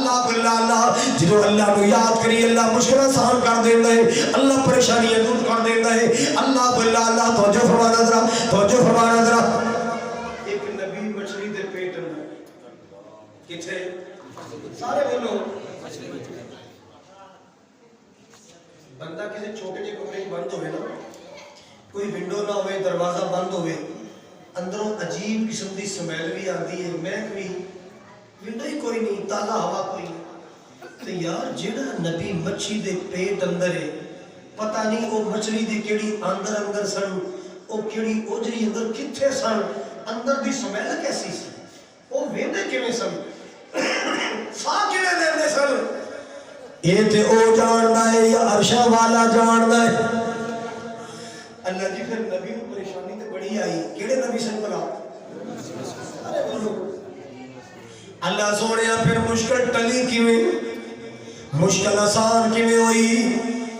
اللہ باللہ جدو اللہ نو یاد کری اللہ مشکل آسان کر دینا ہے اللہ پریشانیاں دور کر دینا ہے اللہ باللہ توجہ فرمانا ذرا توجہ فرمانا ذرا ایک نبی مچھلی دے پیٹ میں کتھے سارے بولو بندہ کسی چھوٹے جے کمرے بند ہوئے نا کوئی ونڈو نہ ہوئے دروازہ بند ہوئے اندروں عجیب قسم دی سمیل بھی آتی ہے مہک بھی ونڈو ہی کوئی نہیں تالا ہوا کوئی نہیں تو یار جیڑا نبی مچھی دے پیٹ اندر ہے پتہ نہیں وہ مچھلی دی کیڑی اندر سن وہ کیڑی اوجری اندر کتھے سن اندر دی سمیل کیسی سی وہ ویندے کیویں سن سا کیویں دیندے سن یہ تے او جاندا ہے یا عرشہ والا جاندا ہے اللہ جی پھر نبی کو پریشانی تے بڑی آئی کیڑے نبی سن بلا ارے بولو اللہ سونیا پھر مشکل ٹلی کیویں مشکل آسان کیویں ہوئی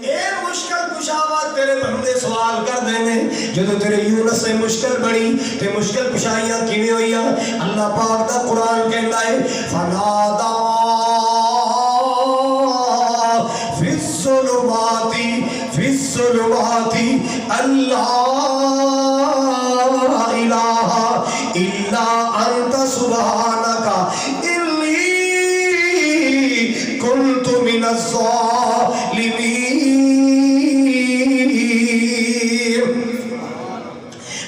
اے مشکل کشاوا تیرے بندے سوال کر دینے جدو تیرے یونس سے مشکل بڑی تے مشکل کشائیاں کیویں ہوئی اللہ پاک دا قرآن کہندا ہے فنادا فی الظلمات اللہ الہ الا انت سبحانک انی کنت من الظالمین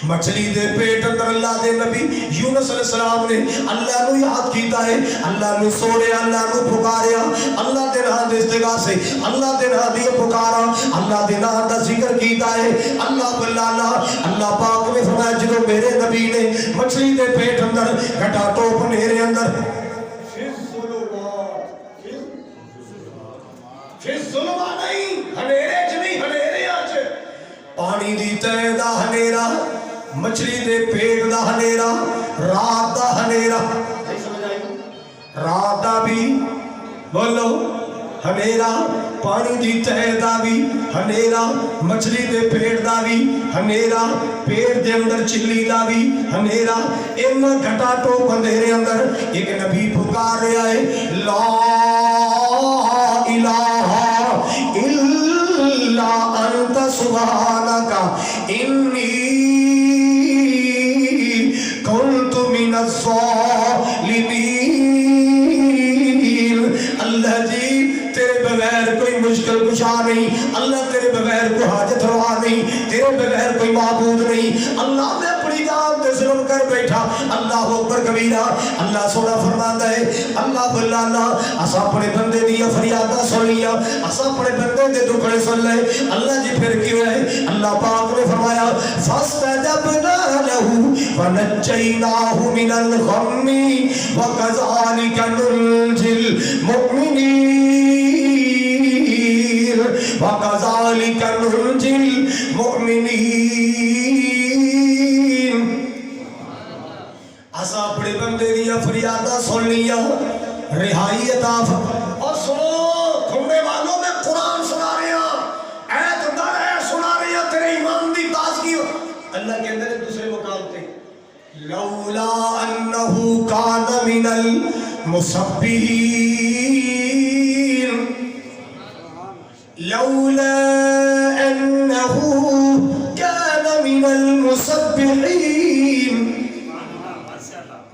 مچھلی دے پیٹ اندر اللہ دے نبی یونس علیہ السلام نے اللہ نو یاد کیتا ہے اللہ نو سوڑیا اللہ نو پکاریا اللہ دے نام دے استغاث سے اللہ دے نام دے پکارا اللہ دے نام دا ذکر کیتا ہے اللہ باللہ اللہ پاک نے فرمایا جدو میرے نبی نے مچھلی دے پیٹ اندر گھٹا ٹوپ میرے اندر پھر ظلمہ نہیں ہنیرے چ نہیں ہنیرے آج پانی دی تہ دا ہنیرا مچھلی دے پیٹ دا ہنیرا رات دا ہنیرا رات دا بھی بولو ہنیرا پانی دی تہ دا بھی ہنیرا مچھلی دے پیٹ دا بھی ہنیرا پیٹ دے اندر چلی دا بھی ہنیرا ان گھٹا ٹوپ اندھیرے اندر ایک نبی پکار رہا ہے لا الہ الا انت سبحانک انی کنت من الظالمین اللہ جی تیرے بغیر کوئی مشکل کشا نہیں اللہ تیرے بغیر کوئی حاجت روا نہیں تیرے بغیر کوئی معبود نہیں اللہ میں اپنی جان تے ظلم کر بیٹھا اللہ اکبر کبیرہ اللہ سونا فرماتا ہے اللہ باللہ اسا اپنے بندے دی فریاداں سن لیا اسا اپنے بندے دے دکھڑے سن لے اللہ جی پھر کیوں ہے اللہ پاک نے فرمایا فاستجبنا له ونجيناه من الغم وكذلك ننجي المؤمنين وكذلك ننجي المؤمنين اسا اپنے بندے دی فریاداں سن لیا رہائی عطا اور سنو کھمبے والوں میں قرآن سنا رہے ہیں ایت در ہے سنا رہے ہیں تیرے ایمان دی تازگی اللہ کے اندر دوسرے مقام تے لولا انہو کان من المسبحین لولا انہو کان من المسبحین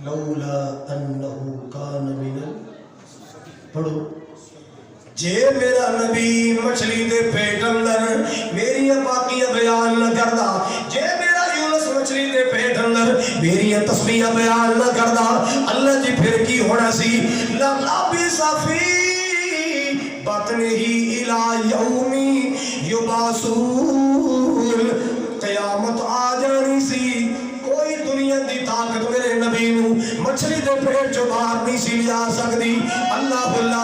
لولا انہو کان من پڑھو جے میرا نبی مچھلی دے پیٹ اندر میری پاکیاں بیان نہ کردا جے میرا یونس مچھلی دے پیٹ اندر میری تسبیح بیان نہ کردا اللہ جی پھر کی ہونا سی لَلَبِسَ فِي بَطْنِهِ إِلَى يَوْمِ يُبْعَثُونَ قیامت آ جانی سی کوئی دنیا دی طاقت میرے نبی نو مچھلی دے پیٹ جو باہر نہیں سی لیا سکتی اللہ باللہ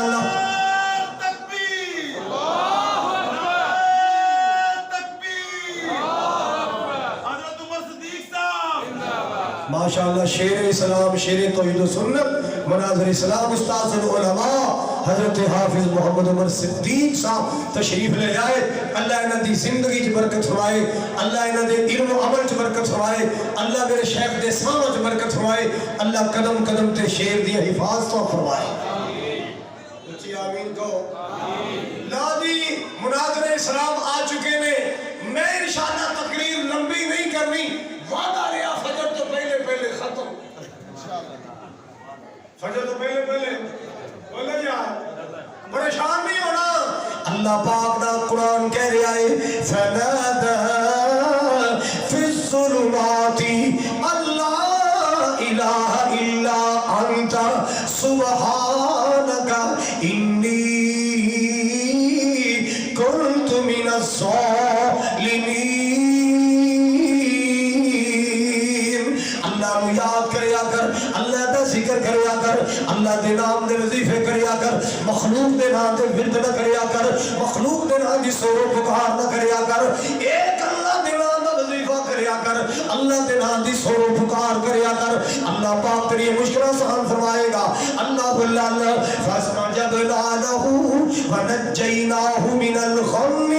ماشاءاللہ شیر اسلام شیر توحید و سنت مناظر اسلام استاذ العلماء حضرت حافظ محمد عمر صدیق صاحب تشریف لے جائے اللہ انہاں دی زندگی چ برکت فرمائے اللہ انہاں دے علم و عمل چ برکت فرمائے اللہ میرے شیخ دے سامنے چ برکت فرمائے اللہ قدم قدم تے شیر دی حفاظت فرمائے آخو لادی مناظر اسلام آ چکے نے. میں انشاءاللہ تقریر لمبی نہیں کرنی, وعدہ رہا فجر تو پہلے پہلے ختم. فجر تو پہلے پہلے بولے یار پریشان نہیں ہونا. اللہ پاک دا قرآن کہہ رہا ہے فنادى في الظلمات اللہ الہ الا انت سبحانک انی کنت من الظالمین. اللہ نو یاد کریا کر, اللہ دا ذکر کریا کر, اللہ دے نام دے وظیفے کریا کر, مخلوق دے نام دے ورد نہ کریا کر, مخلوق دے نام دی سور و پکار نہ کریا کر. ایک اللہ دے نام دا وظیفہ کریا کر, اللہ دے نام دی سور و پکار کریا کر. اللہ پاک تیری مشکل آسان فرمائے گا. اللہ باللہ فاستجبنا له ونجیناہ من الغم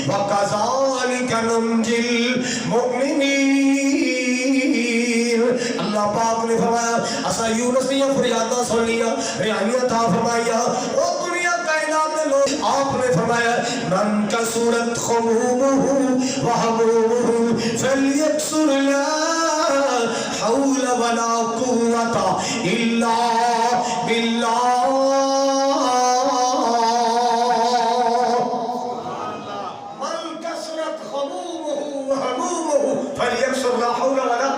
وکذالک ننجی المؤمنین. اللہ پاک نے فرمایا اسا یونس نے فریاداں سن لیا, رہائیاں تھا فرمایا. او دنیا کائنات میں لوگ آپ نے فرمایا من کسورت خمومہ وہمومہ فلیکسر لا حول ولا قوت الا باللہ. من کسرت خمومہ وہمومہ فلیکسر لا حول ولا.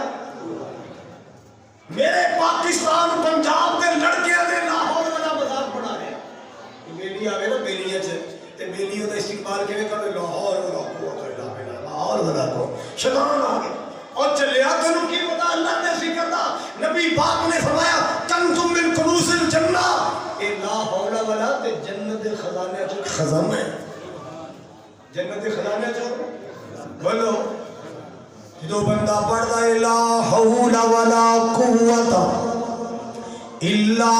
میرے پاکستان پنجاب دے لڑکیاں دے لاہور والا مذاق بنا رہے ہیں. بیلی آوے نا بیلیاں چ تے بیلیوں دا استقبال کیویں کرے لاہور والا قوت الا باللہ, لاہور والا کو شیطان آ گیا اور چلیا. تینوں کی پتا اللہ نے ذکر دا نبی پاک نے فرمایا کنز من کنوز الجنہ. اے لاہور والا تے جنت دے خزانے چ خزانہ ہے, جنت دے خزانے چ بولو. جو بندہ پڑھتا ہے لا حول ولا قوت الا,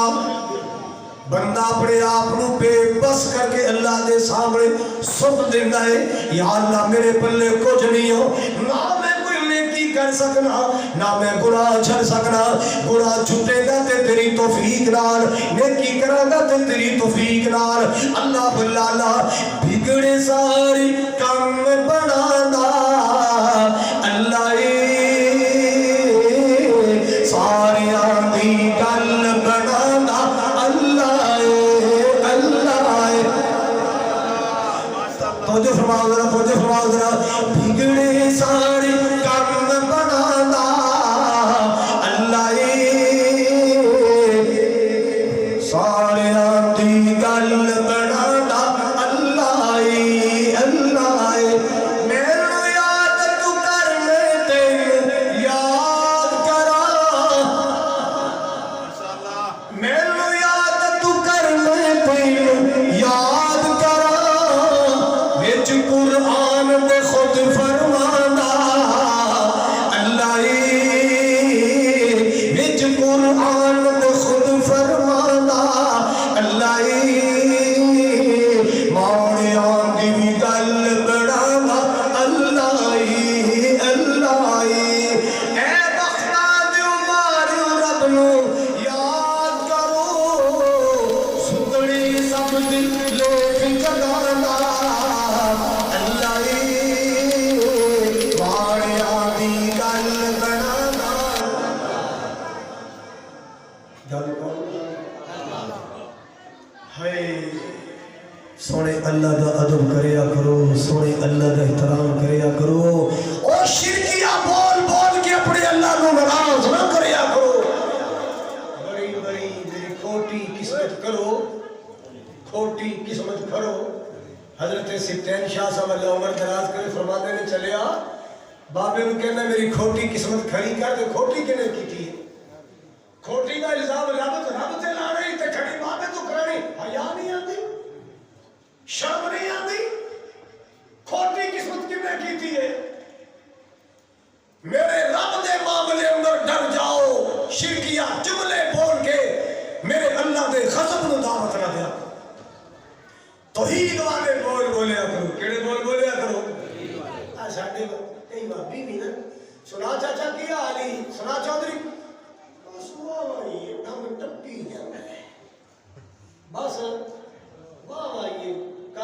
بندہ اپنے آپ کو بے بس کر کے اللہ دے سامنے سب دینا ہے یا اللہ میرے پلے کچھ نہیں ہو, نہ میں کوئی نیکی کر سکنا نہ میں گناہ چھڑ سکنا. گناہ چھٹے گا تے تیری توفیق نال, نیکی کرا گا تے تیری توفیق نال. اللہ بلالا بگڑے ساری کام بنانا اللہ ساری آدھی گل بنانا اللہ. توجہ فرماؤ ذرا, توجہ فرماؤ ذرا. بگڑے ساری کام بنانا اللہ ساری آدھی گل بنانا اللہ. سونے اللہ دا ادب کریا کرو, سونے اللہ دا احترام کریا کرو. او شرکیہ بول بول کے اپنے اللہ کو ناراض نہ کریا کرو. بڑی بڑی میری کھوٹی قسمت کرو, کھوٹی قسمت کرو. حضرت سبتین شاہ صاحب اللہ عمر دراز کرے فرمانے نے چلیا بابے نے کہنا میری کھوٹی قسمت کھڑی کر دے. کھوٹی کنے کی تھی, کھوٹی کا الزام رب سے لا رہی تے کھڑی بابے تو کرانی حیا نہیں آتی, شرم نہیں آتی. کھوٹی قسمت کنے کی تھی ہے. میرے رب دے معاملے اندر ڈر جاؤ, شرکیہ جملے بول کے میرے اللہ دے غضب نو دعوت نہ دیا. توحید والے بول بولیا کرو. کیڑے بول بولیا کرو؟ ساڈے کئی بابی بھی نا سنا چاچا کیا علی سنا چودھری بس ٹپی جاتا ہے, بس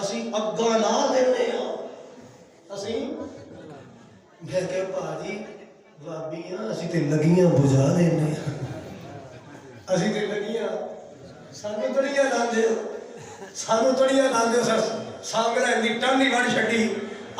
ਅਸੀਂ ਅੱਗਾ ਲਾ ਦਿੰਦੇ ਆ ਅਸੀਂ ਮੈਂ ਕਿਹਾ ਭਾਜੀ ਬਾਬੀਆਂ ਅਸੀਂ ਤੇ ਲੱਗੀਆਂ ਬੁਝਾ ਦਿੰਦੇ ਆ ਅਸੀਂ ਤੇ ਲੱਗੀਆਂ ਸਾਨੂੰ ਤੜੀਆਂ ਲਾਉਂਦੇ ਹੋ ਸਾਨੂੰ ਤੜੀਆਂ ਲਾਉਂਦੇ ਸਰ ਸਾਹਮਣੇ ਇੰਨੀ ਟਾਹਲੀ ਵੜ ਛੱਡੀ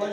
5